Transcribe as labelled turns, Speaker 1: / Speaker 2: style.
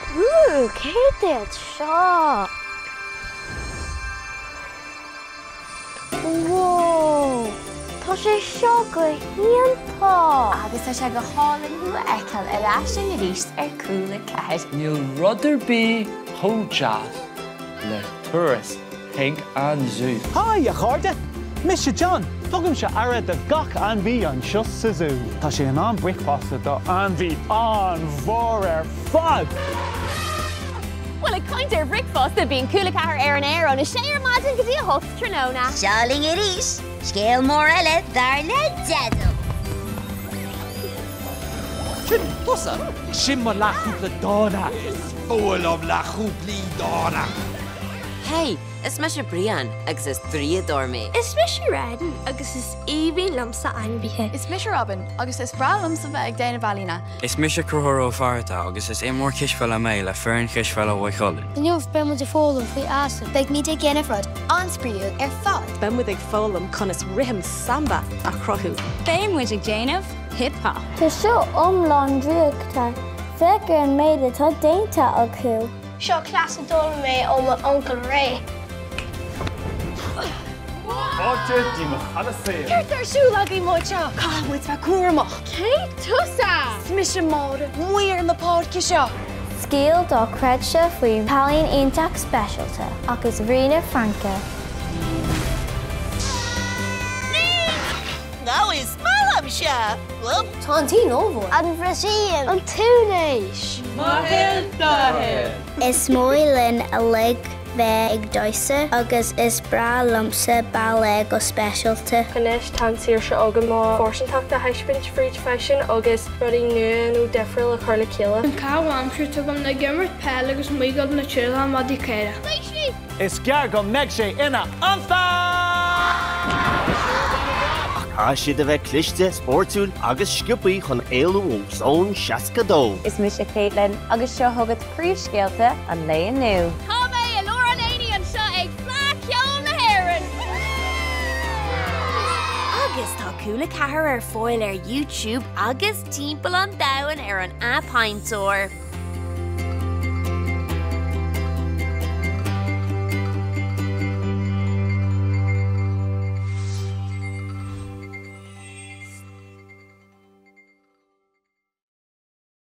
Speaker 1: Céad seo. Wow! Tá sé seo go hionanta.
Speaker 2: Agus tá sé go hálan nua eiceil arás an arís Cúla4.
Speaker 3: Níl rudidir bí hóteas le turas ag an zoo.
Speaker 4: Hi, a cháirde! Mr. John, tugam se ara de gach an bhí an sios sa zoo. Tá sé an bricfasta do an bhí an bhór fad.
Speaker 2: Well, a kind of breakfast that being Cúla4 an air on a share madden go dtí a host tróna.
Speaker 5: Seáling arís, scéal mór eile dar le deadal.
Speaker 6: Sin tusa, sin mar leachúpla dána. Is fólam leachúplaí dána.
Speaker 7: Hey, is me se brian agus is trí dormé.
Speaker 1: Is mis Redden agus is éhí lumsa anbíthe.
Speaker 8: Is mis Robin agus is bra lumsa bheith ag déana bhalína.
Speaker 9: Is mis se cruthór ó farta agus is imór cisfeil a mé le fearn cisfeil a bhaicholin.
Speaker 1: Níomh bemid de fólam faoi asam.
Speaker 5: Beag ní ag ginefrod, anspriú fad.
Speaker 10: Bemid ag fólam conas rihim samba a crothú.
Speaker 2: Béimmuid ag déanamh hip-hop.
Speaker 1: Tá seo omláin dríochta. Feicir an méid atá déanta acu. Seo clas a dul mé ó my Uncle Ray.
Speaker 4: Áte dí mo chada sé.
Speaker 2: Ceart ar siúlagaí muideo.
Speaker 10: Cámuid bheith cuaramach.
Speaker 2: Cé tusa!
Speaker 10: Smis sem máda, muir na páirce seo.
Speaker 1: Scéal dá creid se faoi Palín Ionteach Specialta agus Rina Franca.
Speaker 5: Now is malam se. Well,
Speaker 1: Tántí nómhór. An bhreisíon. An túnéis. Is móilinn a lig bheith ag doise agus is bra lumsa bailé go specialta.
Speaker 11: Ganis tan sír se agam má fórsinteachta heispint fríd fashion agus rudí nuan ó defriil a chuirla céile.
Speaker 12: An cáham siú tugam na gimmert pell agus muigad na tíla madí céire.
Speaker 4: Is gear go meid sé ina anfa!
Speaker 13: Tá siad a bheith cliste, sportúil agus sciupaí chun éalú ó ón seacadó.
Speaker 2: Is mis a Caitlin agus seo thugad príomhscéalta an léon nu. Tá mé a leor an éine an seo ag flaceol na haireann.
Speaker 5: agus tá Cúla4 ar fáil ar YouTube agus timpeall an dahan ar an app haintóir.